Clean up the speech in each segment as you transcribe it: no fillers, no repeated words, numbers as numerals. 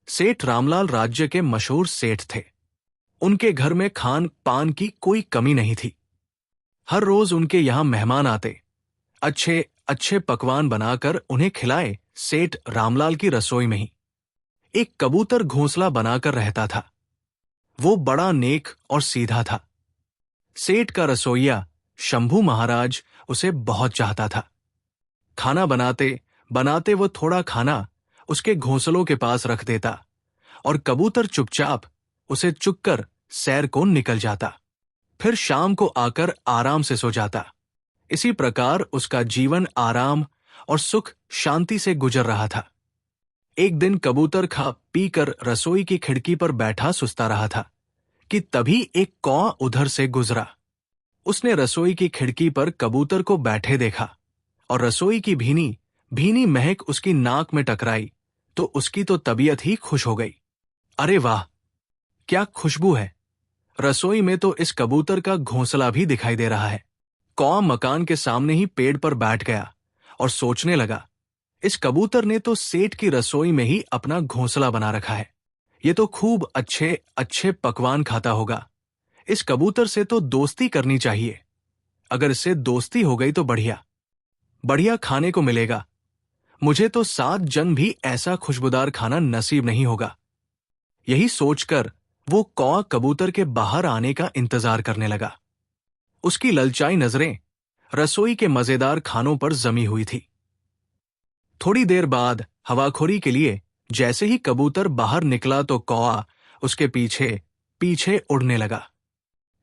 सेठ रामलाल राज्य के मशहूर सेठ थे। उनके घर में खान पान की कोई कमी नहीं थी। हर रोज उनके यहां मेहमान आते, अच्छे अच्छे पकवान बनाकर उन्हें खिलाए। सेठ रामलाल की रसोई में ही एक कबूतर घोंसला बनाकर रहता था। वो बड़ा नेक और सीधा था। सेठ का रसोइया शंभू महाराज उसे बहुत चाहता था। खाना बनाते बनाते वो थोड़ा खाना उसके घोंसलों के पास रख देता और कबूतर चुपचाप उसे चुगकर सैर को निकल जाता। फिर शाम को आकर आराम से सो जाता। इसी प्रकार उसका जीवन आराम और सुख शांति से गुजर रहा था। एक दिन कबूतर खा पी कर रसोई की खिड़की पर बैठा सुस्ता रहा था कि तभी एक कौवा उधर से गुजरा। उसने रसोई की खिड़की पर कबूतर को बैठे देखा और रसोई की भीनी भीनी महक उसकी नाक में टकराई तो उसकी तो तबीयत ही खुश हो गई। अरे वाह, क्या खुशबू है! रसोई में तो इस कबूतर का घोंसला भी दिखाई दे रहा है। कौवा मकान के सामने ही पेड़ पर बैठ गया और सोचने लगा, इस कबूतर ने तो सेठ की रसोई में ही अपना घोंसला बना रखा है। ये तो खूब अच्छे अच्छे पकवान खाता होगा। इस कबूतर से तो दोस्ती करनी चाहिए। अगर इससे दोस्ती हो गई तो बढ़िया बढ़िया खाने को मिलेगा। मुझे तो 7 जन्म भी ऐसा खुशबूदार खाना नसीब नहीं होगा। यही सोचकर वो कौवा कबूतर के बाहर आने का इंतजार करने लगा। उसकी ललचाई नजरें रसोई के मजेदार खानों पर जमी हुई थी। थोड़ी देर बाद हवाखोरी के लिए जैसे ही कबूतर बाहर निकला तो कौवा उसके पीछे पीछे उड़ने लगा।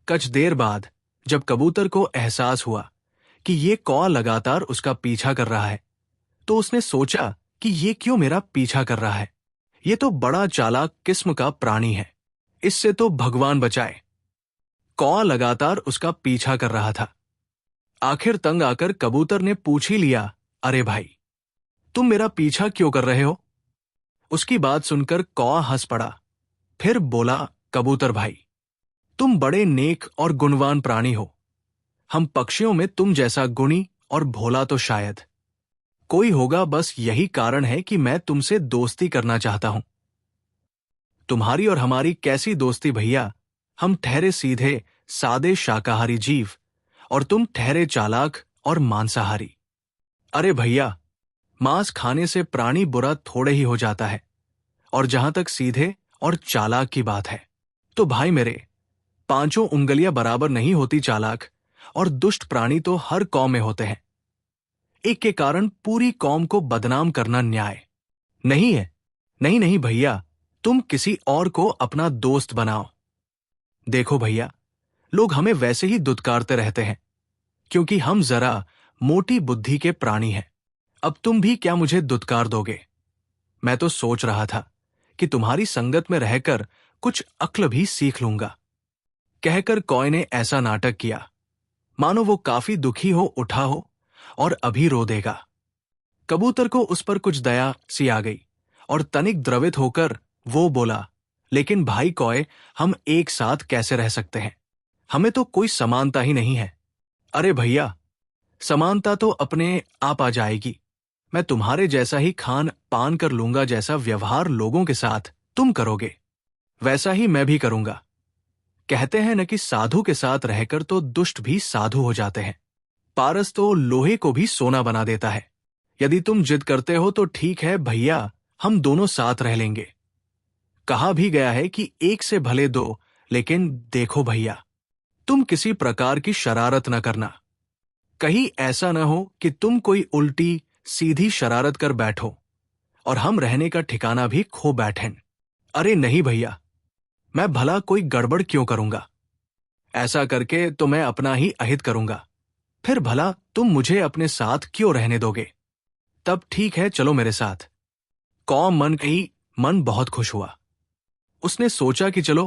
कुछ देर बाद जब कबूतर को एहसास हुआ कि ये कौवा लगातार उसका पीछा कर रहा है तो उसने सोचा कि ये क्यों मेरा पीछा कर रहा है। ये तो बड़ा चालाक किस्म का प्राणी है, इससे तो भगवान बचाए। कौवा लगातार उसका पीछा कर रहा था। आखिर तंग आकर कबूतर ने पूछ ही लिया, अरे भाई, तुम मेरा पीछा क्यों कर रहे हो? उसकी बात सुनकर कौवा हंस पड़ा। फिर बोला, कबूतर भाई, तुम बड़े नेक और गुणवान प्राणी हो। हम पक्षियों में तुम जैसा गुणी और भोला तो शायद कोई होगा। बस यही कारण है कि मैं तुमसे दोस्ती करना चाहता हूं। तुम्हारी और हमारी कैसी दोस्ती भैया? हम ठहरे सीधे सादे शाकाहारी जीव और तुम ठहरे चालाक और मांसाहारी। अरे भैया, मांस खाने से प्राणी बुरा थोड़े ही हो जाता है। और जहां तक सीधे और चालाक की बात है तो भाई मेरे, 5 उंगलियां बराबर नहीं होती। चालाक और दुष्ट प्राणी तो हर कौम में होते हैं। एक के कारण पूरी कौम को बदनाम करना न्याय नहीं है। नहीं नहीं भैया, तुम किसी और को अपना दोस्त बनाओ। देखो भैया, लोग हमें वैसे ही दुत्कारते रहते हैं क्योंकि हम जरा मोटी बुद्धि के प्राणी हैं। अब तुम भी क्या मुझे दुत्कार दोगे? मैं तो सोच रहा था कि तुम्हारी संगत में रहकर कुछ अक्ल भी सीख लूंगा। कहकर कौवे ने ऐसा नाटक किया मानो वो काफी दुखी हो उठा हो और अभी रो देगा। कबूतर को उस पर कुछ दया सी आ गई और तनिक द्रवित होकर वो बोला, लेकिन भाई कौवे, हम एक साथ कैसे रह सकते हैं? हमें तो कोई समानता ही नहीं है। अरे भैया, समानता तो अपने आप आ जाएगी। मैं तुम्हारे जैसा ही खान पान कर लूंगा। जैसा व्यवहार लोगों के साथ तुम करोगे वैसा ही मैं भी करूंगा। कहते हैं न कि साधु के साथ रहकर तो दुष्ट भी साधु हो जाते हैं। पारस तो लोहे को भी सोना बना देता है। यदि तुम जिद करते हो तो ठीक है भैया, हम दोनों साथ रह लेंगे। कहा भी गया है कि एक से भले दो, लेकिन देखो भैया, तुम किसी प्रकार की शरारत न करना। कहीं ऐसा न हो कि तुम कोई उल्टी सीधी शरारत कर बैठो और हम रहने का ठिकाना भी खो बैठें। अरे नहीं भैया, मैं भला कोई गड़बड़ क्यों करूंगा? ऐसा करके तो मैं अपना ही अहित करूंगा। फिर भला तुम मुझे अपने साथ क्यों रहने दोगे? तब ठीक है, चलो मेरे साथ। कौवा मन बहुत खुश हुआ। उसने सोचा कि चलो,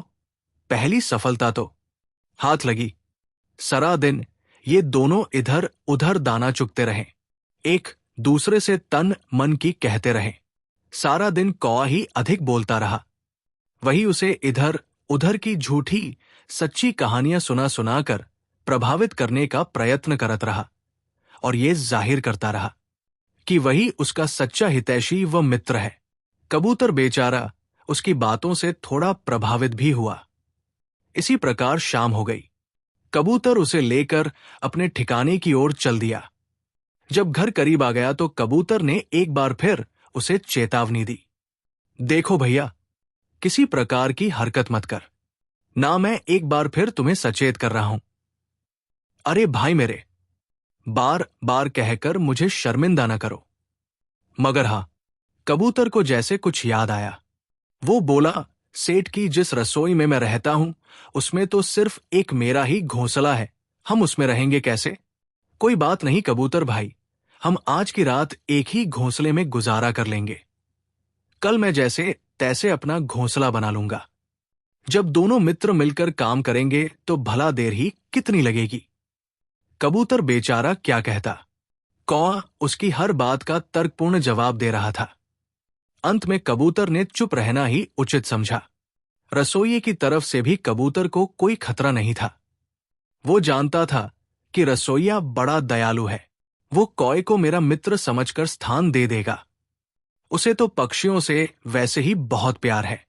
पहली सफलता तो हाथ लगी। सारा दिन ये दोनों इधर उधर दाना चुगते रहे, एक दूसरे से तन मन की कहते रहे। सारा दिन कौवा ही अधिक बोलता रहा। वही उसे इधर उधर की झूठी सच्ची कहानियां सुना सुनाकर प्रभावित करने का प्रयत्न करत रहा और ये जाहिर करता रहा कि वही उसका सच्चा हितैषी व मित्र है। कबूतर बेचारा उसकी बातों से थोड़ा प्रभावित भी हुआ। इसी प्रकार शाम हो गई। कबूतर उसे लेकर अपने ठिकाने की ओर चल दिया। जब घर करीब आ गया तो कबूतर ने एक बार फिर उसे चेतावनी दी, देखो भैया, किसी प्रकार की हरकत मत कर, ना मैं एक बार फिर तुम्हें सचेत कर रहा हूं। अरे भाई मेरे, बार बार कहकर मुझे शर्मिंदा न करो। मगर हां, कबूतर को जैसे कुछ याद आया। वो बोला, सेठ की जिस रसोई में मैं रहता हूं उसमें तो सिर्फ एक मेरा ही घोंसला है, हम उसमें रहेंगे कैसे? कोई बात नहीं कबूतर भाई, हम आज की रात एक ही घोंसले में गुजारा कर लेंगे। कल मैं जैसे तैसे अपना घोंसला बना लूंगा। जब दोनों मित्र मिलकर काम करेंगे तो भला देर ही कितनी लगेगी। कबूतर बेचारा क्या कहता। कौआ उसकी हर बात का तर्कपूर्ण जवाब दे रहा था। अंत में कबूतर ने चुप रहना ही उचित समझा। रसोइये की तरफ से भी कबूतर को कोई खतरा नहीं था। वो जानता था कि रसोइया बड़ा दयालु है, वो कौए को मेरा मित्र समझकर स्थान दे देगा। उसे तो पक्षियों से वैसे ही बहुत प्यार है।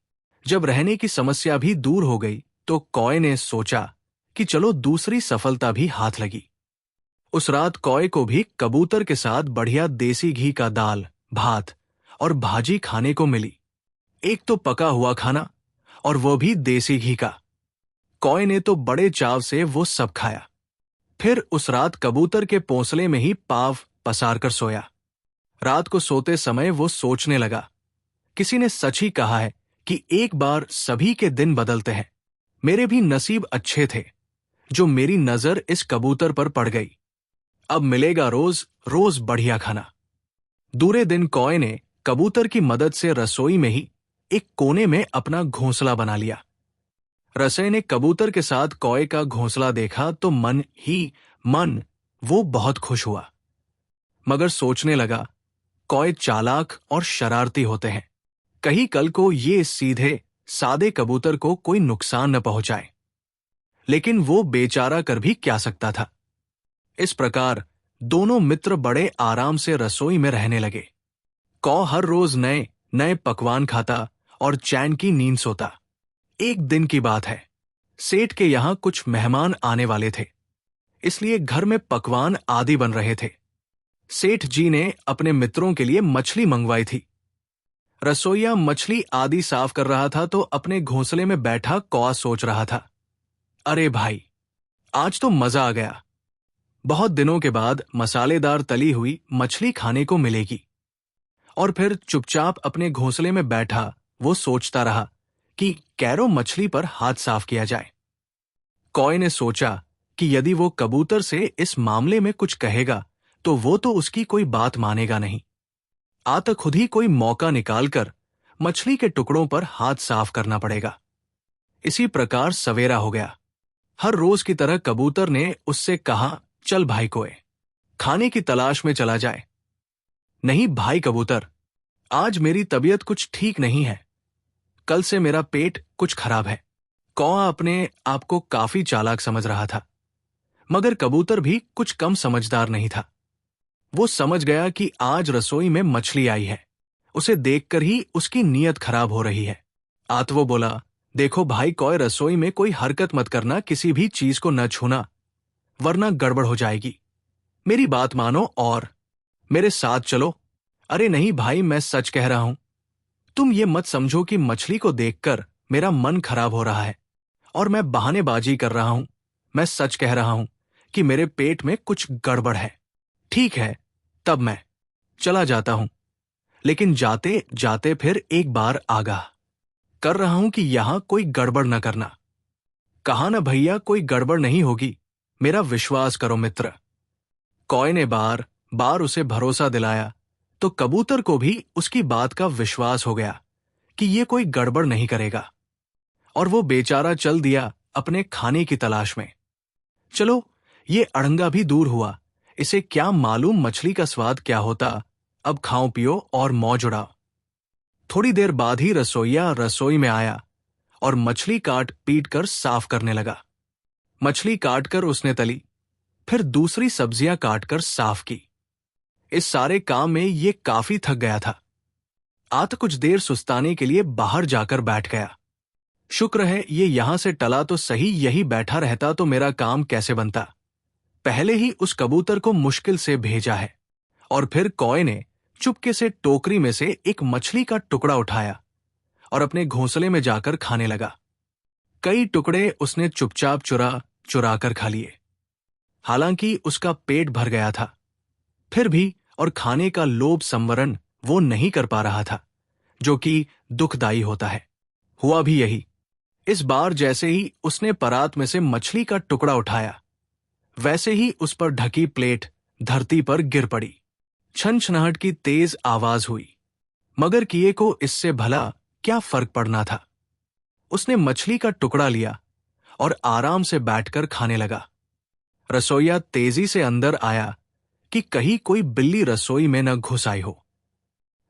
जब रहने की समस्या भी दूर हो गई तो कौए ने सोचा कि चलो दूसरी सफलता भी हाथ लगी। उस रात कौए को भी कबूतर के साथ बढ़िया देसी घी का दाल, भात और भाजी खाने को मिली। एक तो पका हुआ खाना और वो भी देसी घी का। कौए ने तो बड़े चाव से वो सब खाया। फिर उस रात कबूतर के पोंसले में ही पाव पसार कर सोया। रात को सोते समय वो सोचने लगा, किसी ने सच ही कहा है कि एक बार सभी के दिन बदलते हैं। मेरे भी नसीब अच्छे थे जो मेरी नजर इस कबूतर पर पड़ गई। अब मिलेगा रोज रोज बढ़िया खाना। दूसरे दिन कौए ने कबूतर की मदद से रसोई में ही एक कोने में अपना घोंसला बना लिया। रसोई ने कबूतर के साथ कौए का घोंसला देखा तो मन ही मन वो बहुत खुश हुआ। मगर सोचने लगा, कौए चालाक और शरारती होते हैं, कहीं कल को ये सीधे सादे कबूतर को कोई नुकसान न पहुंचाए। लेकिन वो बेचारा कर भी क्या सकता था। इस प्रकार दोनों मित्र बड़े आराम से रसोई में रहने लगे। कौ हर रोज नए नए पकवान खाता और चैन की नींद सोता। एक दिन की बात है, सेठ के यहां कुछ मेहमान आने वाले थे, इसलिए घर में पकवान आदि बन रहे थे। सेठ जी ने अपने मित्रों के लिए मछली मंगवाई थी। रसोइया मछली आदि साफ कर रहा था तो अपने घोंसले में बैठा कौआ सोच रहा था, अरे भाई, आज तो मजा आ गया। बहुत दिनों के बाद मसालेदार तली हुई मछली खाने को मिलेगी। और फिर चुपचाप अपने घोंसले में बैठा वो सोचता रहा कि कैरो मछली पर हाथ साफ किया जाए। कौए ने सोचा कि यदि वो कबूतर से इस मामले में कुछ कहेगा तो वो तो उसकी कोई बात मानेगा नहीं। आता खुद ही कोई मौका निकालकर मछली के टुकड़ों पर हाथ साफ करना पड़ेगा। इसी प्रकार सवेरा हो गया। हर रोज की तरह कबूतर ने उससे कहा, चल भाई कोए, खाने की तलाश में चला जाए। नहीं भाई कबूतर, आज मेरी तबीयत कुछ ठीक नहीं है, कल से मेरा पेट कुछ खराब है। कौआ अपने आप को काफी चालाक समझ रहा था, मगर कबूतर भी कुछ कम समझदार नहीं था। वो समझ गया कि आज रसोई में मछली आई है, उसे देखकर ही उसकी नीयत खराब हो रही है। आत वो बोला, देखो भाई कौए, रसोई में कोई हरकत मत करना, किसी भी चीज को न छूना, वरना गड़बड़ हो जाएगी। मेरी बात मानो और मेरे साथ चलो। अरे नहीं भाई, मैं सच कह रहा हूं। तुम ये मत समझो कि मछली को देखकर मेरा मन खराब हो रहा है और मैं बहानेबाजी कर रहा हूं। मैं सच कह रहा हूं कि मेरे पेट में कुछ गड़बड़ है। ठीक है, तब मैं चला जाता हूं, लेकिन जाते जाते फिर एक बार आगाह कर रहा हूं कि यहां कोई गड़बड़ न करना। कहा ना भैया, कोई गड़बड़ नहीं होगी, मेरा विश्वास करो मित्र। कौए ने बार बार उसे भरोसा दिलाया तो कबूतर को भी उसकी बात का विश्वास हो गया कि ये कोई गड़बड़ नहीं करेगा, और वो बेचारा चल दिया अपने खाने की तलाश में। चलो, ये अड़ंगा भी दूर हुआ, इसे क्या मालूम मछली का स्वाद क्या होता। अब खाओ पियो और मौज उड़ाओ। थोड़ी देर बाद ही रसोइया रसोई में आया और मछली काट पीट कर साफ करने लगा। मछली काटकर उसने तली, फिर दूसरी सब्जियां काटकर साफ की। इस सारे काम में ये काफी थक गया था। आत कुछ देर सुस्ताने के लिए बाहर जाकर बैठ गया। शुक्र है ये यहां से टला तो सही, यही बैठा रहता तो मेरा काम कैसे बनता। पहले ही उस कबूतर को मुश्किल से भेजा है। और फिर कौए ने चुपके से टोकरी में से एक मछली का टुकड़ा उठाया और अपने घोंसले में जाकर खाने लगा। कई टुकड़े उसने चुपचाप चुरा चुरा कर खा लिए। हालांकि उसका पेट भर गया था, फिर भी और खाने का लोभ संवरण वो नहीं कर पा रहा था, जो कि दुखदाई होता है। हुआ भी यही। इस बार जैसे ही उसने परात में से मछली का टुकड़ा उठाया, वैसे ही उस पर ढकी प्लेट धरती पर गिर पड़ी। छनछनाहट की तेज आवाज हुई, मगर किए को इससे भला क्या फर्क पड़ना था। उसने मछली का टुकड़ा लिया और आराम से बैठकर खाने लगा। रसोइया तेजी से अंदर आया कि कहीं कोई बिल्ली रसोई में न घुस आई हो।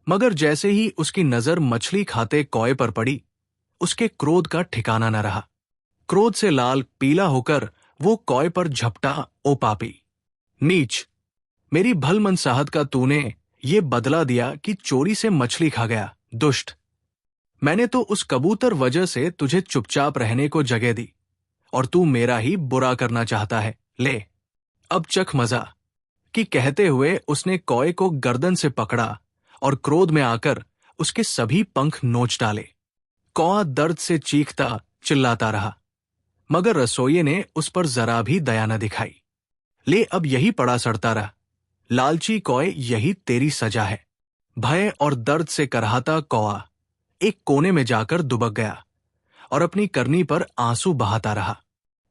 मगर जैसे ही उसकी नजर मछली खाते कौए पर पड़ी, उसके क्रोध का ठिकाना न रहा। क्रोध से लाल पीला होकर वो कौए पर झपटा। ओ पापी, नीच, मेरी भलमनसाहत का तूने ये बदला दिया कि चोरी से मछली खा गया। दुष्ट, मैंने तो उस कबूतर वजह से तुझे चुपचाप रहने को जगह दी और तू मेरा ही बुरा करना चाहता है। ले, अब चख मजा, कि कहते हुए उसने कौए को गर्दन से पकड़ा और क्रोध में आकर उसके सभी पंख नोच डाले। कौआ दर्द से चीखता चिल्लाता रहा, मगर रसोइये ने उस पर जरा भी दया न दिखाई। ले, अब यही पड़ा सड़ता रहा। लालची कौए, यही तेरी सजा है। भय और दर्द से करहाता कौआ एक कोने में जाकर दुबक गया और अपनी करनी पर आंसू बहाता रहा।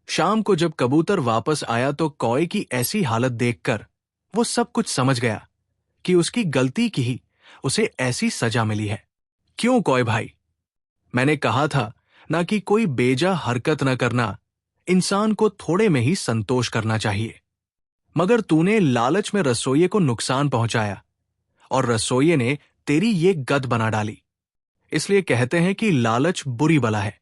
शाम को जब कबूतर वापस आया तो कौए की ऐसी हालत देखकर वो सब कुछ समझ गया कि उसकी गलती की ही उसे ऐसी सजा मिली है। क्यों कौए भाई, मैंने कहा था ना कि कोई बेजा हरकत न करना, इंसान को थोड़े में ही संतोष करना चाहिए। मगर तूने लालच में रसोइये को नुकसान पहुंचाया और रसोइये ने तेरी ये गद बना डाली। इसलिए कहते हैं कि लालच बुरी बला है।